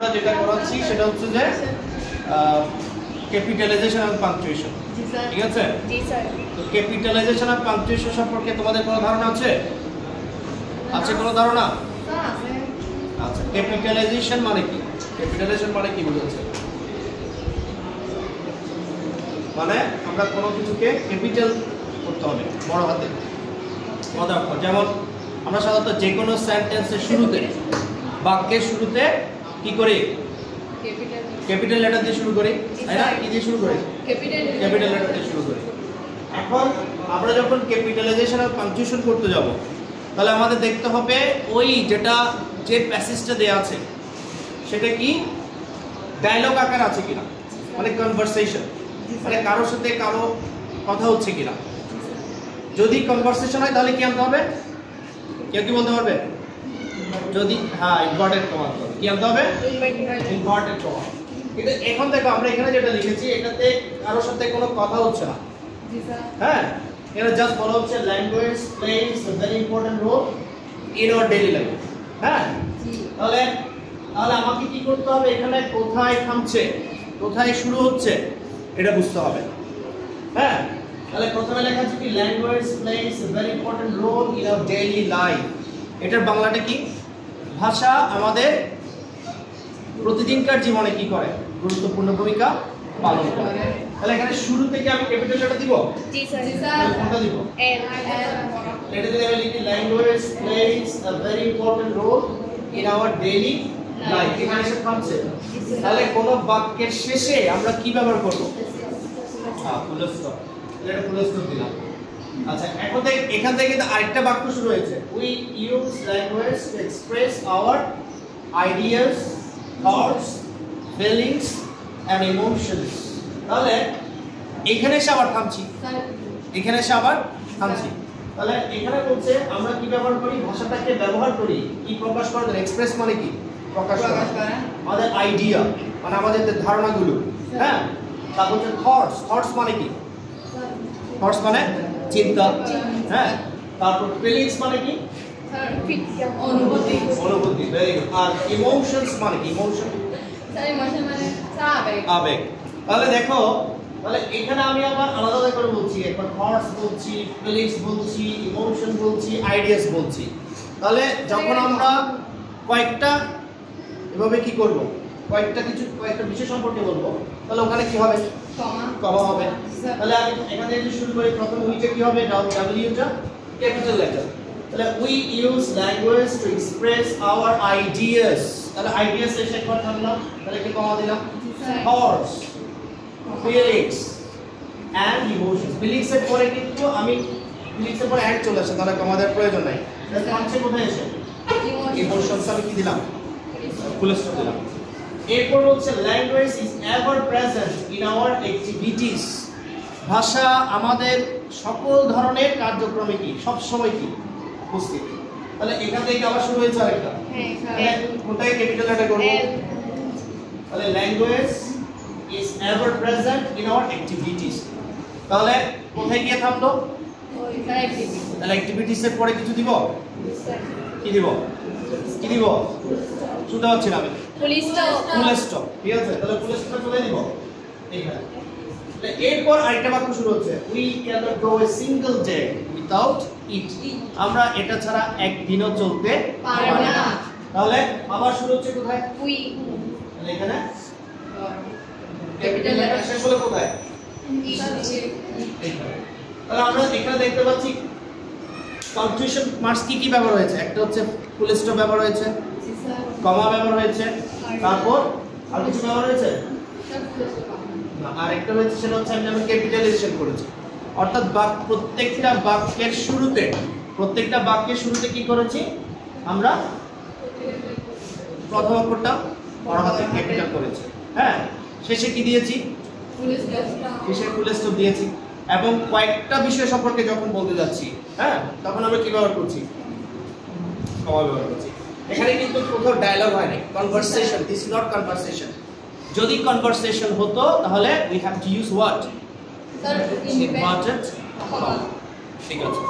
যেটা করাচ্ছি সেটা হচ্ছে যে ক্যাপিটালাইজেশন অফ পাংচুয়েশন। ঠিক আছে? জি স্যার। তো ক্যাপিটালাইজেশন অফ পাংচুয়েশন সম্পর্কে তোমাদের কোনো ধারণা আছে? আছে কোনো ধারণা? স্যার আছে। আচ্ছা, ক্যাপিটালাইজেশন মানে কি? ক্যাপিটালাইজেশন মানে কি বোঝাচ্ছে? মানে আমরা কোনো কিছুকে ক্যাপিটাল করতে হবে, বড় হাতে মনে রাখো। যেমন আমরা সাধারণত যে কোনো সেন্টেন্সের শুরুতে, বাক্যের শুরুতে কি করি? ক্যাপিটাল লেটার দিয়ে শুরু করি, তাই না? কি দিয়ে শুরু করি? ক্যাপিটাল লেটার দিয়ে শুরু করি। এখন আমরা যখন ক্যাপিটালাইজেশন অফ পাংচুয়েশন করতে যাব, তাহলে আমাদের দেখতে হবে ওই যে প্যাসেজটা দেয়া আছে সেটা কি ডায়লগ আকার আছে কিনা, মানে কনভারসেশন, মানে কারোর সাথে কারো কথা হচ্ছে কিনা। যদি কনভারসেশন হয় তাহলে কি আনতে হবে? কেউ কি বলতে পারবে? যদি ইম্পর্টেন্ট কমান্ড কি আনতে হবে? Important command. কিন্তু এখন দেখো আমরা এখানে যেটা লিখেছি এটাতে কারোর সাথে কোনো কথা হচ্ছে না। জি স্যার। হ্যাঁ, এটা জাস্ট বলা হচ্ছে language plays a very important role in our daily life. হ্যাঁ, তাহলে আমাকে কি করতে হবে? এখানে কোথায় থামছে, কোথায় শুরু হচ্ছে এটা বুঝতে হবে। হ্যাঁ, তাহলে প্রথমে লেখা আছে কি language plays a very important role in our daily life. এটার বাংলাটা কি? ভাষা আমাদের প্রতিদিনকার জীবনে কি করে? গুরুত্বপূর্ণ ভূমিকা পালন করে। তাহলে এখানে শুরু থেকে আমি ক্যাপিটাল লেটার দিব? জি স্যার। জি স্যার। কোনটা দিব? এন। এটা যদি আমি লিখি language plays a very important role in our daily life, এখানে এসে থামছে। তাহলে কোন বাক্যের শেষে আমরা কি ব্যবহার করব? Full stop. এটা ফুল স্টপ দিলাম। আচ্ছা, এখান থেকে কিন্তু আরেকটা বাক্য শুরু হয়েছে। We use language to express our ideas, thoughts, feelings and emotions. তাহলে এখানে এসে আবার থামছি, এখানে এসে আবার থামছি। তাহলে এখানে বলছে আমরা কি ব্যবহার করি? ভাষাটাকে ব্যবহার করি কি প্রকাশ করার জন্য? এক্সপ্রেস মানে কি? প্রকাশ করা। আমাদের আইডিয়া মানে আমাদের যে ধারণাগুলো। হ্যাঁ, তারপর হচ্ছে থটস। থটস মানে কি? থটস মানে চিন্তা। হ্যাঁ, তারপর ফিলিংস মানে কি? অনুভূতি। অনুভূতি। Very good. আর ইমোশনস মানে কি? ইমোশন স্যার ইমোশন মানে আবেগ। আবেগ। তাহলে দেখো, তাহলে এখানে আমি আবার আলাদা করে বলছি, একবার থটস বলছি, ফিলিংস বলছি, ইমোশন বলছি, আইডিয়াস বলছি। তাহলে যখন আমরা কয়েকটা এভাবে কি করব, কয়েকটা বিষয় সম্পর্কে বলবো, তাহলে ওখানে কি হবে? কমা হবে। তাহলে আমি এখান থেকে যদি শুরু করি, প্রথম উইটা কি হবে? ডব্লিউটা ক্যাপিটাল লেটার। তাহলে we use language to express our ideas. তাহলে আইডিয়াস এসে একবার থামলাম, তাহলে কি কমা দিলাম? Thoughts, feelings and emotions. Feelings এর পরে কিন্তু আমি ফিলিংস এর পরে এন্ড চলে আসে, তাহলে কমা দেওয়ার প্রয়োজন নাই। তাহলে থামছে কোথায় এসে? ইমোশনস আমি কি দিলাম? ফুল স্টপ দিলাম। এরপর হচ্ছে language is ever present in our activities. ভাষা আমাদের সকল ধরনের কার্যক্রমে কি সব সময় কি উপস্থিত। তাহলে এখান থেকে আবার শুরু হয়েছে আরেকটা। হ্যাঁ, কোনটাকে ক্যাপিটাল লেটার করব? তাহলে language is ever present in our activities. তাহলে কোথায় গিয়ে থামলো? তাহলে অ্যাক্টিভিটিস এর পরে কিছু দিব? কি দিব? কি দিব? শুনতে পাচ্ছি না আমি। Full stop. Full stop. ঠিক আছে, তাহলে ফুল স্টপ চলে দিব এইখানে। তাহলে এরপর আরেকটা বাক্য শুরু হচ্ছে, we cannot go a single day without it. আমরা এটা ছাড়া একদিনও চলতে পারবো না। তাহলে আবার শুরু হচ্ছে কোথায়? উই। তাহলে এখানে ক্যাপিটাল লেটার শেষ হলো কোথায়? এইখানে। তাহলে আমরা এখানে দেখতে পাচ্ছি পাংচুয়েশন মার্কস কি ব্যবহার হয়েছে। একটা হচ্ছে ফুল স্টপ ব্যবহার হয়েছে, কমা ব্যবহার হয়েছে, তারপর আর কিছু ব্যবহার হয়েছে না। আরেকটা হয়েছে সেটা হচ্ছে আমি ক্যাপিটালাইজেশন করেছি। অর্থাৎ প্রত্যেকটা বাক্যের শুরুতে কি করেছি? আমরা প্রথম অক্ষরটা বড় হাতে ক্যাপিটাল করেছি। হ্যাঁ, শেষে কি দিয়েছি? শেষে ফুল স্টপ দিয়েছি। এবং কয়েকটা বিষয় সম্পর্কে যখন বলতে যাচ্ছি, হ্যাঁ, তখন আমরা কি ব্যবহার করছি? কমা ব্যবহার করছি। এখানে কিন্তু কোথাও ডায়লগ হয় না, conversation. This is not conversation. যদি কনভারসেশন হতো তাহলে we have to use what? Inverted comma. ঠিক আছে।